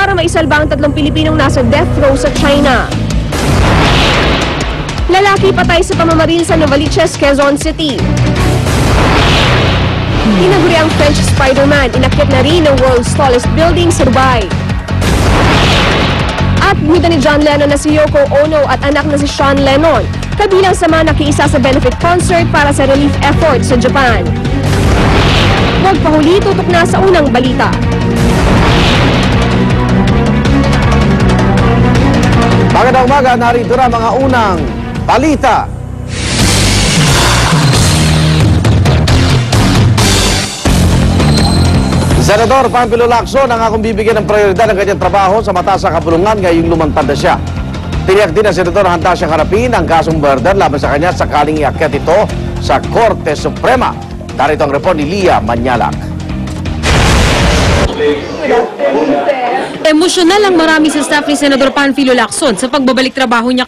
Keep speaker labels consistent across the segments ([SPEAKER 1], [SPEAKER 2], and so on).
[SPEAKER 1] para maisalba ang 3 Pilipinong nasa death row sa China. Lalaki patay sa pamamaril sa Novaliches, Quezon City. Tinaguri ang French Spider-Man, inakyat na rin ang world's tallest building sa Dubai. At buwida ni John Lennon na si Yoko Ono at anak na si Sean Lennon, kabilang sa mga nakiisa sa benefit concert para sa relief effort sa Japan. Huwag pahuli, tutok na sa unang balita.
[SPEAKER 2] Magandang umaga, narito na mga unang balita. Senador Panfilo Lacson ang akong bibigyan ng prioridad ng kanyang trabaho sa mataas na kapulungan ngayong lumantad na siya. Tiniyak din ang senador handa siyang harapin ang kasong murder laban sa kanya sakaling iakyat ito sa Korte Suprema. Narito ang report ni Lia Manyalak.
[SPEAKER 3] Emosyonal ang marami sa staff ni Senador Panfilo Lacson sa pagbabalik trabaho niya.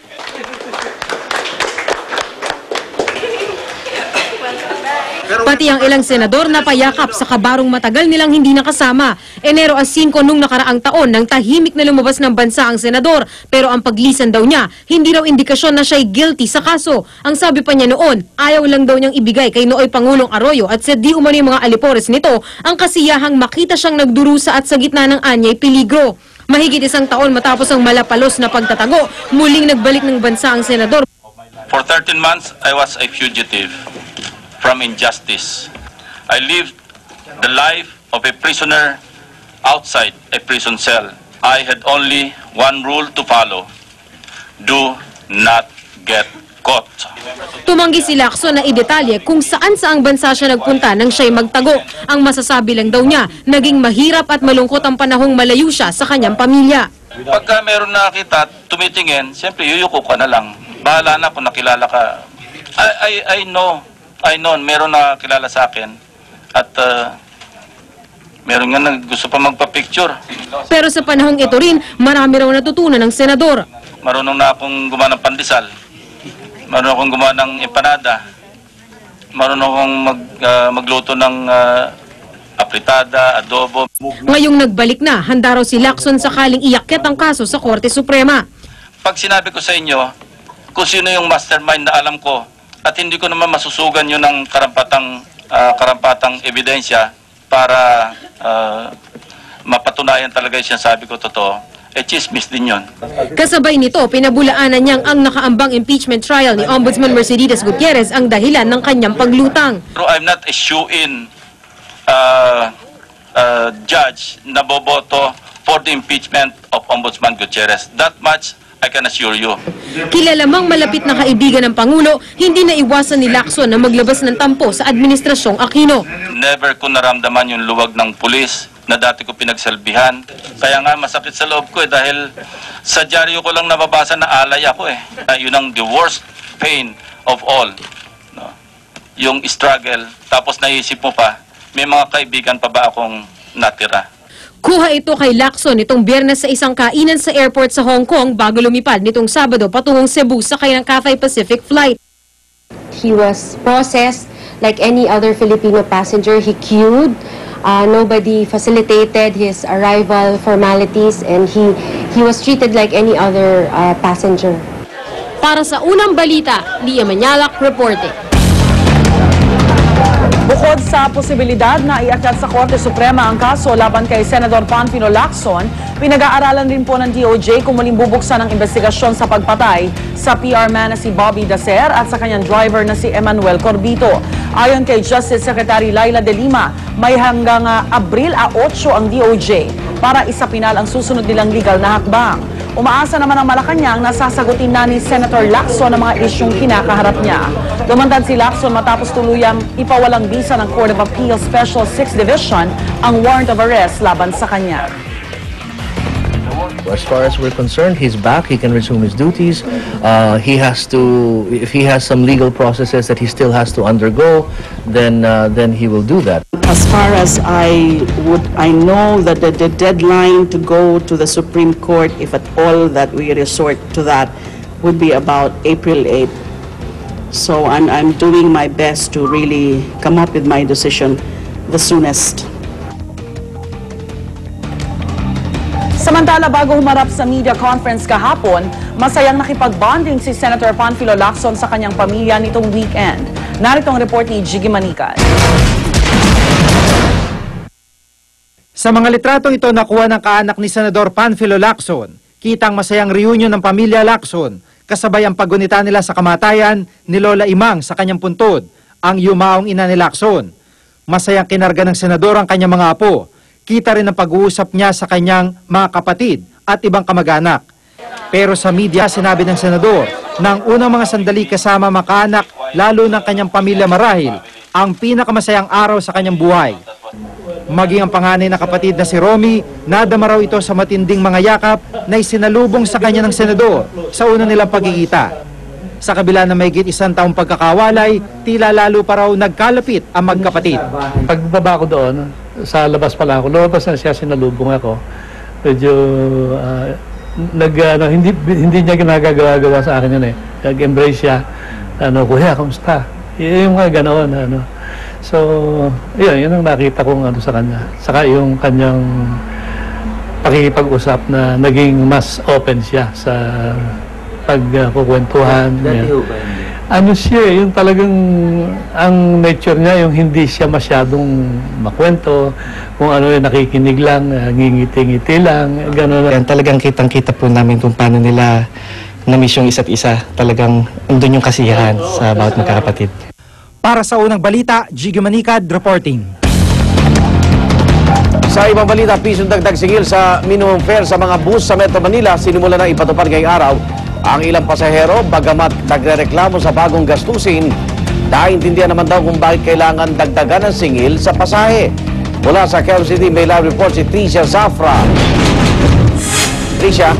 [SPEAKER 3] Pati ang ilang senador na payakap sa kabarong matagal nilang hindi nakasama. Enero 5 nung nakaraang taon nang tahimik na lumabas ng bansa ang senador. Pero ang paglisan daw niya, hindi raw indikasyon na siya'y guilty sa kaso. Ang sabi pa niya noon, ayaw lang daw niyang ibigay kay Nooy Pangulong Arroyo at sa di umano yung mga alipores nito, ang kasiyahang makita siyang nagdurusa at sa gitna ng anyay peligro. Mahigit 1 taon matapos ang malapalos na pagtatago, muling nagbalik ng bansa ang senador.
[SPEAKER 4] For 13 months, I was a fugitive from injustice. I lived the life of a prisoner outside a prison cell. I had only one rule to follow: do not get caught.
[SPEAKER 3] Tumanggi si Lacson na idetalye kung saan-saang bansa siya nagpunta nang siya'y magtago. Ang masasabi lang daw niya, naging mahirap at malungkot ang panahong malayo siya sa kanyang pamilya.
[SPEAKER 4] Pagka meron nakita, tumitingin, siyempre yuyuko ka na lang. Bahala na kung nakilala ka. I know, meron na kilala sa akin at meron nga gusto pa magpa-picture.
[SPEAKER 3] Pero sa panahong ito rin, marami raw natutunan ng senador.
[SPEAKER 4] Marunong na akong gumawa ng pandesal, marunong akong gumawa ng empanada, marunong akong magluto ng apritada, adobo.
[SPEAKER 3] Ngayong nagbalik na, handa raw si Lacson sakaling iakyat ang kaso sa Korte Suprema.
[SPEAKER 4] Pag sinabi ko sa inyo kung sino yung mastermind na alam ko, at hindi ko naman masusugan yun ng karampatang ebidensya para mapatunayan talaga yung sabi ko totoo, chismis din yun.
[SPEAKER 3] Kasabay nito, pinabulaanan niyang ang nakaambang impeachment trial ni Ombudsman Mercedes Gutierrez ang dahilan ng kanyang paglutang.
[SPEAKER 4] Pero I'm not a shoe-in judge na boboto for the impeachment of Ombudsman Gutierrez. That much I can assure you.
[SPEAKER 3] Kilalamang malapit na kaibigan ng Pangulo, hindi na iwasan ni Lacson na maglabas ng tampo sa Administrasyong Aquino.
[SPEAKER 4] Never ko naramdaman yung luwag ng pulis na dati ko pinagsalbihan. Kaya nga masakit sa loob ko dahil sa dyaryo ko lang nababasa na alay ako Yun ang the worst pain of all. No? Yung struggle, tapos naisip mo pa, may mga kaibigan pa ba akong natira?
[SPEAKER 3] Kuha ito kay Lacson nitong Biyernes sa isang kainan sa airport sa Hong Kong bago lumipad nitong Sabado patungong Cebu sakay ng Cathay Pacific flight.
[SPEAKER 5] He was processed like any other Filipino passenger. He queued. Nobody facilitated his arrival formalities and he was treated like any other passenger.
[SPEAKER 3] Para sa unang balita, Lia Manyalak reporting.
[SPEAKER 6] Bukod sa posibilidad na iakyat sa Korte Suprema ang kaso laban kay Senador Panfilo Lacson, pinag-aaralan din po ng DOJ kung muling bubuksan ang investigasyon sa pagpatay sa PR man na si Bobby Dacer at sa kanyang driver na si Emmanuel Corbito. Ayon kay Justice Secretary Laila De Lima, may hanggang Abril 8 ang DOJ para isapinal ang susunod nilang legal na hakbang. Umaasa naman ang Malacanang na sasagutin na ni Senator Lacson ang mga isyong kinakaharap niya. Lumantad si Lacson matapos tuluyang ipawalang bisa ng Court of Appeal Special 6th Division ang warrant of arrest laban sa kanya.
[SPEAKER 7] As far as we're concerned, he's back. He can resume his duties. He has to, if he has some legal processes that he still has to undergo, then he will do that.
[SPEAKER 8] As far as I know that the deadline to go to the Supreme Court, if at all that we resort to that, would be about April 8th. So I'm doing my best to really come up with my decision the soonest.
[SPEAKER 6] Sa Samantala, bago humarap sa media conference kahapon, masayang nakipag-bonding si Senator Panfilo Lacson sa kanyang pamilya nitong weekend. Narito ang report ni Jiggy Manicad.
[SPEAKER 9] Sa mga litratong ito nakuha ng kaanak ni Senador Panfilo Lacson, kitang masayang reunion ng pamilya Lacson, kasabay ang paggunita nila sa kamatayan ni Lola Imang sa kanyang puntod, ang yumaong ina ni Lacson. Masayang kinarga ng senador ang kanyang mga apo. Kita rin ang pag-uusap niya sa kanyang mga kapatid at ibang kamag-anak. Pero sa media, sinabi ng senador na ang unang mga sandali kasama mga kaanak, lalo ng kanyang pamilya marahil, ang pinakamasayang araw sa kanyang buhay. Maging ang panganay na kapatid na si Romy, nadama raw ito sa matinding mga yakap na isinalubong sa kanya ng senador sa una nilang pagkikita. Sa kabila ng mahigit 1 taong pagkakawalay, tila lalo pa raw nagkalapit ang magkapatid.
[SPEAKER 10] Pagbaba ko doon, sa labas pala ako, lumabas na siya, sinalubong ako. Medyo, hindi niya ginagawa sa akin yun eh. Nag-embrace siya, kuya, kamusta? Yung mga ganoon, So, yun ang nakita kong sa kanya. Saka yung kanyang pakikipag-usap na naging mas open siya sa pagkukwentuhan. Yung talagang, ang nature niya, yung hindi siya masyadong makwento, kung nakikinig lang, ngingiti-ngiti lang, gano'n.
[SPEAKER 11] Yan, talagang kitang-kita po namin kung paano nila na-miss yung isa't isa. Talagang andun yung kasiyahan sa bawat magkakapatid.
[SPEAKER 9] Para sa unang balita, Jiggy Manicad reporting.
[SPEAKER 2] Sa ibang balita, pisong dagdag singil sa minimum fare sa mga bus sa Metro Manila, sinimula na ipatupad ngayong araw. Ang ilang pasahero, bagamat nagrereklamo sa bagong gastusin, naiintindihan naman daw kung bakit kailangan dagdagan ng singil sa pasahe. Mula sa Quezon City, may live report si Tricia Zafra. Tricia?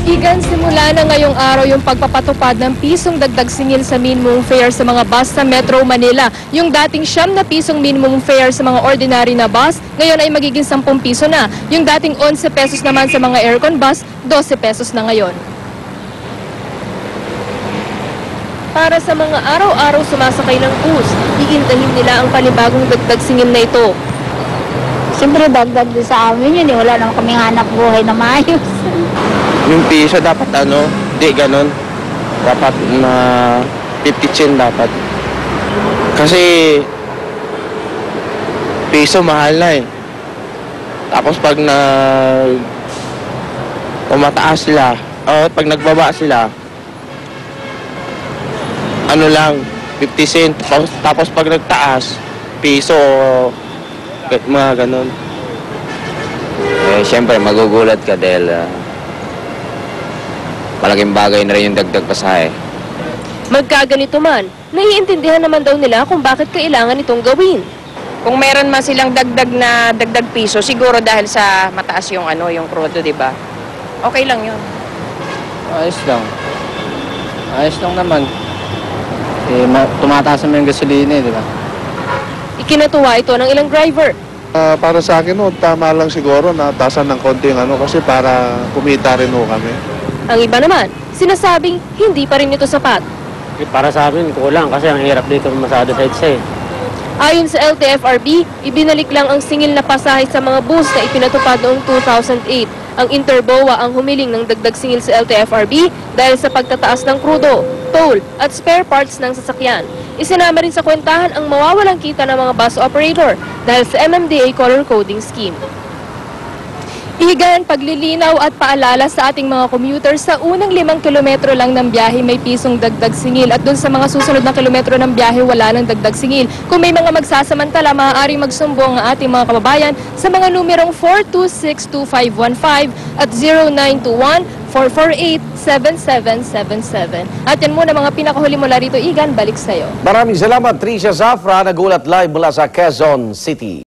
[SPEAKER 1] Igan, simula na ngayong araw yung pagpapatupad ng pisong dagdag singil sa minimum fare sa mga bus sa Metro Manila. Yung dating 9 na pisong minimum fare sa mga ordinary na bus, ngayon ay magiging 10 piso na. Yung dating 11 pesos naman sa mga aircon bus, 12 pesos na ngayon. Para sa mga araw-araw sumasakay ng bus, iintahin nila ang panibagong dagdag singil na ito.
[SPEAKER 12] Siyempre dagdag din sa amin yun, wala naman kaming hanap buhay na maayos.
[SPEAKER 13] Yung piso dapat di ganon. Dapat na 50 cent dapat. Kasi piso mahal na eh. Tapos pag tumataas sila, o pag nagbaba sila, lang, 50 cent. Tapos pag nagtaas, piso, mga ganon.
[SPEAKER 14] Siyempre magugulat ka dahil malaking bagay na rin yung dagdag pasahe.
[SPEAKER 1] Magkaganito man, naiintindihan naman daw nila kung bakit kailangan itong gawin.
[SPEAKER 15] Kung meron man silang dagdag na dagdag piso, siguro dahil sa mataas yung yung krudo, di ba? Okay lang yun.
[SPEAKER 13] Ayos lang. Ayos lang naman. Tumataas naman yung gasolina, di ba?
[SPEAKER 1] Ikinatuwa ito ng ilang driver.
[SPEAKER 16] Para sa akin, tama lang siguro na tasan ng konti yung kasi para kumita rin kami.
[SPEAKER 1] Ang iba naman, sinasabing hindi pa rin ito sapat.
[SPEAKER 17] Para sa amin, kulang kasi ang hirap dito masada sa EDSA eh.
[SPEAKER 1] Ayon sa LTFRB, ibinalik lang ang singil na pasahe sa mga bus na ipinatupad noong 2008. Ang Interboa ang humiling ng dagdag singil sa LTFRB dahil sa pagtataas ng krudo, toll at spare parts ng sasakyan. Isinama rin sa kwentahan ang mawawalang kita ng mga bus operator dahil sa MMDA color coding scheme. Igan, paglilinaw at paalala sa ating mga commuters, sa unang 5 kilometro lang ng biyahe may pisong dagdag singil at dun sa mga susunod na kilometro ng biyahe wala nang dagdag singil. Kung may mga magsasamantala, maaaring magsumbong ang ating mga kababayan sa mga numerong 4262515 at 0921-448-7777. At yan muna mga pinakahuli mula rito, Igan, balik sa'yo.
[SPEAKER 2] Maraming salamat, Tricia Zafra, nagulat live mula sa Quezon City.